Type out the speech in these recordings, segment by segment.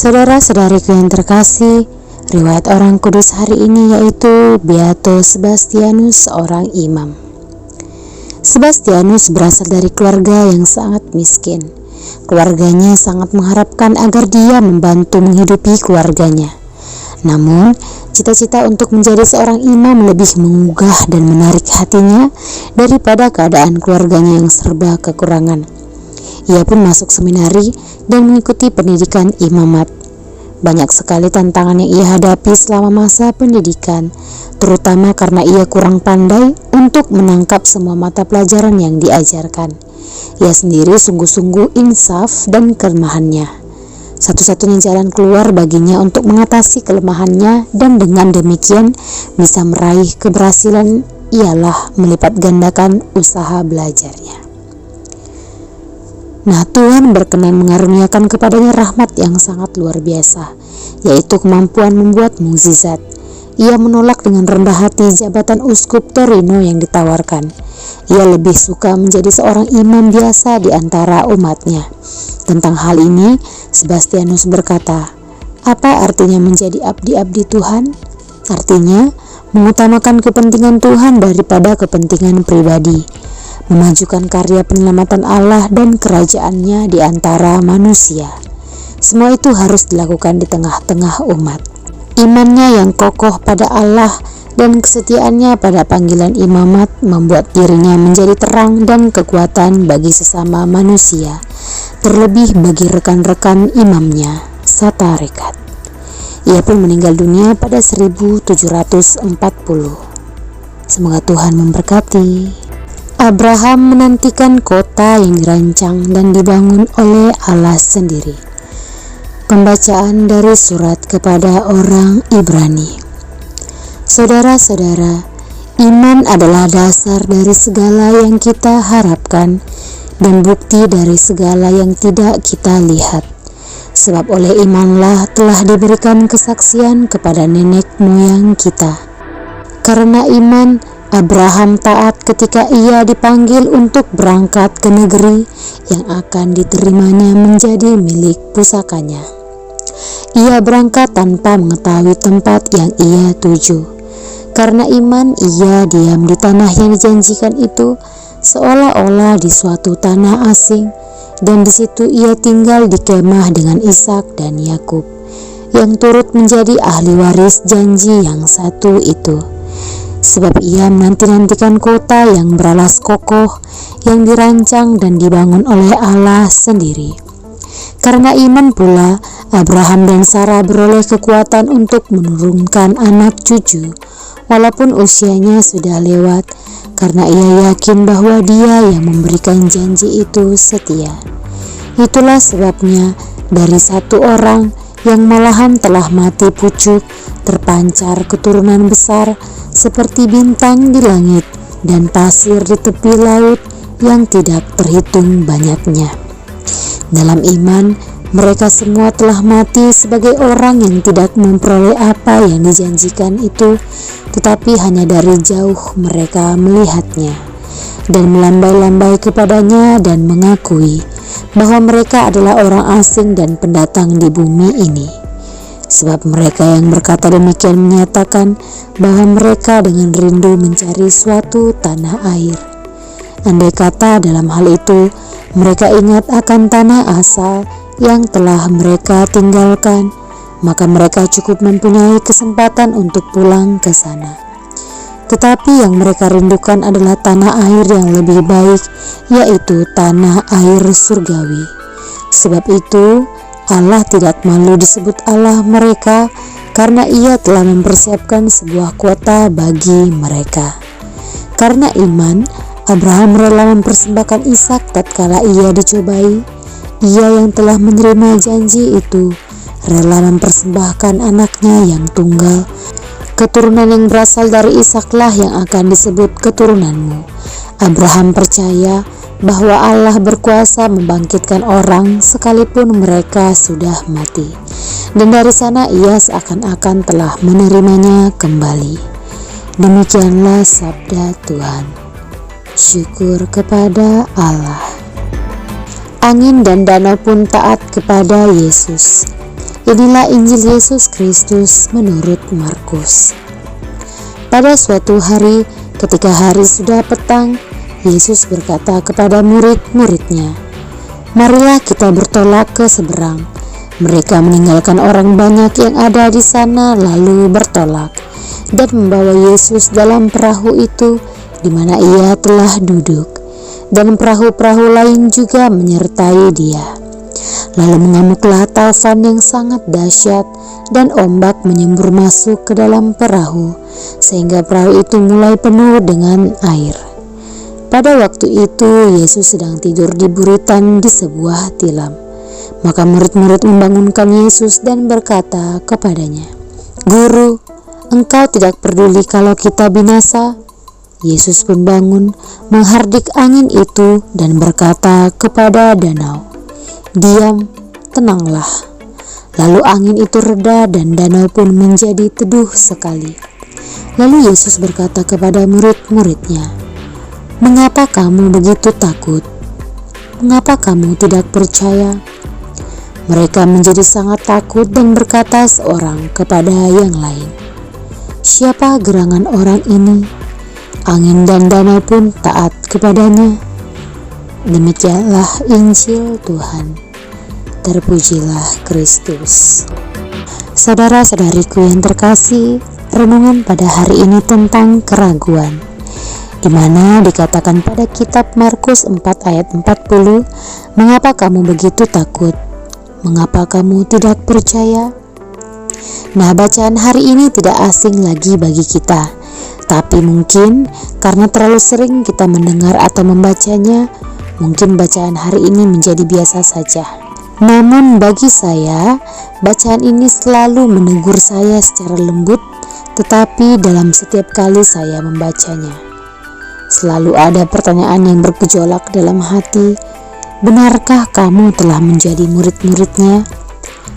Saudara-saudariku yang terkasih, riwayat orang kudus hari ini yaitu Beatus Sebastianus, seorang imam. Sebastianus berasal dari keluarga yang sangat miskin. Keluarganya sangat mengharapkan agar dia membantu menghidupi keluarganya. Namun, cita-cita untuk menjadi seorang imam lebih menggugah dan menarik hatinya daripada keadaan keluarganya yang serba kekurangan. Ia pun masuk seminari dan mengikuti pendidikan imamat. Banyak sekali tantangan yang ia hadapi selama masa pendidikan, terutama karena ia kurang pandai untuk menangkap semua mata pelajaran yang diajarkan. Ia sendiri sungguh-sungguh insaf dan kelemahannya. Satu-satunya jalan keluar baginya untuk mengatasi kelemahannya dan dengan demikian bisa meraih keberhasilan ialah melipat gandakan usaha belajarnya. Nah, Tuhan berkenan mengaruniakan kepadanya rahmat yang sangat luar biasa, yaitu kemampuan membuat mukjizat. Ia menolak dengan rendah hati jabatan uskup Torino yang ditawarkan. Ia lebih suka menjadi seorang imam biasa di antara umatnya. Tentang hal ini, Sebastianus berkata, "Apa artinya menjadi abdi-abdi Tuhan? Artinya, mengutamakan kepentingan Tuhan daripada kepentingan pribadi. Memajukan karya penyelamatan Allah dan kerajaannya di antara manusia. Semua itu harus dilakukan di tengah-tengah umat. Imannya yang kokoh pada Allah dan kesetiaannya pada panggilan imamat membuat dirinya menjadi terang dan kekuatan bagi sesama manusia, terlebih bagi rekan-rekan imamnya, Satarekat." Ia pun meninggal dunia pada 1740. Semoga Tuhan memberkati. Abraham menantikan kota yang dirancang dan dibangun oleh Allah sendiri. Pembacaan dari surat kepada orang Ibrani. Saudara-saudara, iman adalah dasar dari segala yang kita harapkan dan bukti dari segala yang tidak kita lihat. Sebab oleh imanlah telah diberikan kesaksian kepada nenek moyang kita. Karena iman, Abraham taat ketika ia dipanggil untuk berangkat ke negeri yang akan diterimanya menjadi milik pusakanya. Ia berangkat tanpa mengetahui tempat yang ia tuju. Karena iman, ia diam di tanah yang dijanjikan itu, seolah-olah di suatu tanah asing, dan di situ ia tinggal di kemah dengan Ishak dan Yakub, yang turut menjadi ahli waris janji yang satu itu. Sebab ia menanti-nantikan kota yang beralas kokoh, yang dirancang dan dibangun oleh Allah sendiri. Karena iman pula, Abraham dan Sarah beroleh kekuatan untuk menurunkan anak cucu, walaupun usianya sudah lewat, karena ia yakin bahwa Dia yang memberikan janji itu setia. Itulah sebabnya dari satu orang yang malahan telah mati pucuk, terpancar keturunan besar seperti bintang di langit dan pasir di tepi laut yang tidak terhitung banyaknya. Dalam iman, mereka semua telah mati sebagai orang yang tidak memperoleh apa yang dijanjikan itu, tetapi hanya dari jauh mereka melihatnya dan melambai-lambai kepadanya dan mengakui bahwa mereka adalah orang asing dan pendatang di bumi ini. Sebab mereka yang berkata demikian menyatakan bahwa mereka dengan rindu mencari suatu tanah air. Andai kata dalam hal itu mereka ingat akan tanah asal yang telah mereka tinggalkan, maka mereka cukup mempunyai kesempatan untuk pulang ke sana. Tetapi yang mereka rindukan adalah tanah air yang lebih baik, yaitu tanah air surgawi. Sebab itu Allah tidak malu disebut Allah mereka, karena ia telah mempersiapkan sebuah kota bagi mereka. Karena iman, Abraham rela mempersembahkan Ishak tatkala ia dicobai. Ia yang telah menerima janji itu rela mempersembahkan anaknya yang tunggal. Keturunan yang berasal dari Ishaklah yang akan disebut keturunanmu. Abraham percaya bahwa Allah berkuasa membangkitkan orang sekalipun mereka sudah mati, dan dari sana ia seakan-akan telah menerimanya kembali. Demikianlah sabda Tuhan. Syukur kepada Allah. Angin dan danau pun taat kepada Yesus. Inilah Injil Yesus Kristus menurut Markus. Pada suatu hari, ketika hari sudah petang, Yesus berkata kepada murid-muridnya, "Marilah kita bertolak ke seberang." Mereka meninggalkan orang banyak yang ada di sana lalu bertolak dan membawa Yesus dalam perahu itu di mana ia telah duduk, dan perahu-perahu lain juga menyertai dia. Lalu mengamuklah taufan yang sangat dahsyat dan ombak menyembur masuk ke dalam perahu sehingga perahu itu mulai penuh dengan air. Pada waktu itu Yesus sedang tidur di buritan di sebuah tilam. Maka murid-murid membangunkan Yesus dan berkata kepadanya, "Guru, engkau tidak peduli kalau kita binasa?" Yesus pun bangun, menghardik angin itu dan berkata kepada danau, "Diam, tenanglah." Lalu angin itu reda dan danau pun menjadi teduh sekali. Lalu Yesus berkata kepada murid-muridnya, "Mengapa kamu begitu takut? Mengapa kamu tidak percaya?" Mereka menjadi sangat takut dan berkata seorang kepada yang lain, "Siapa gerangan orang ini? Angin dan danau pun taat kepadanya." Demikianlah Injil Tuhan. Terpujilah Kristus. Saudara-saudariku yang terkasih, renungan pada hari ini tentang keraguan, di mana dikatakan pada kitab Markus 4 ayat 40, "Mengapa kamu begitu takut? Mengapa kamu tidak percaya?" Nah, bacaan hari ini tidak asing lagi bagi kita, tapi mungkin karena terlalu sering kita mendengar atau membacanya, mungkin bacaan hari ini menjadi biasa saja. Namun bagi saya, bacaan ini selalu menegur saya secara lembut, tetapi dalam setiap kali saya membacanya, selalu ada pertanyaan yang bergejolak dalam hati. Benarkah kamu telah menjadi murid-muridnya?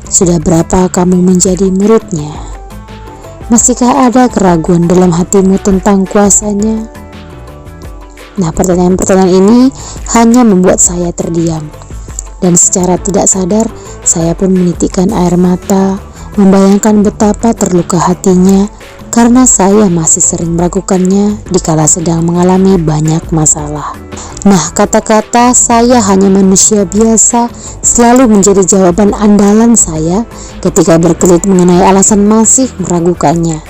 Sudah berapa kamu menjadi muridnya? Masihkah ada keraguan dalam hatimu tentang kuasanya? Nah, pertanyaan-pertanyaan ini hanya membuat saya terdiam. Dan secara tidak sadar, saya pun menitikkan air mata, membayangkan betapa terluka hatinya karena saya masih sering meragukannya dikala sedang mengalami banyak masalah. Nah, kata-kata "saya hanya manusia biasa" selalu menjadi jawaban andalan saya ketika berkelit mengenai alasan masih meragukannya.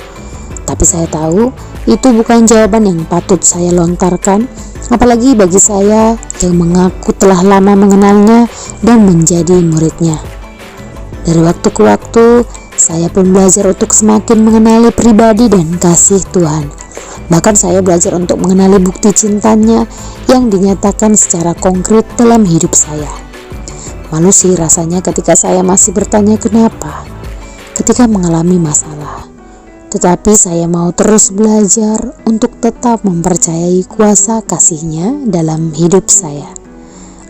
Tapi saya tahu itu bukan jawaban yang patut saya lontarkan, apalagi bagi saya yang mengaku telah lama mengenalnya dan menjadi muridnya. Dari waktu ke waktu, saya pun belajar untuk semakin mengenali pribadi dan kasih Tuhan. Bahkan saya belajar untuk mengenali bukti cintanya yang dinyatakan secara konkret dalam hidup saya. Malu sih rasanya ketika saya masih bertanya kenapa ketika mengalami masalah. Tetapi saya mau terus belajar untuk tetap mempercayai kuasa kasih-Nya dalam hidup saya.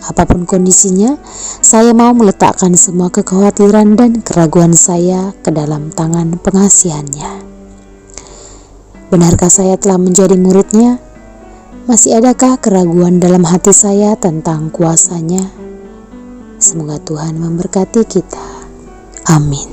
Apapun kondisinya, saya mau meletakkan semua kekhawatiran dan keraguan saya ke dalam tangan pengasihan-Nya. Benarkah saya telah menjadi murid-Nya? Masih adakah keraguan dalam hati saya tentang kuasa-Nya? Semoga Tuhan memberkati kita. Amin.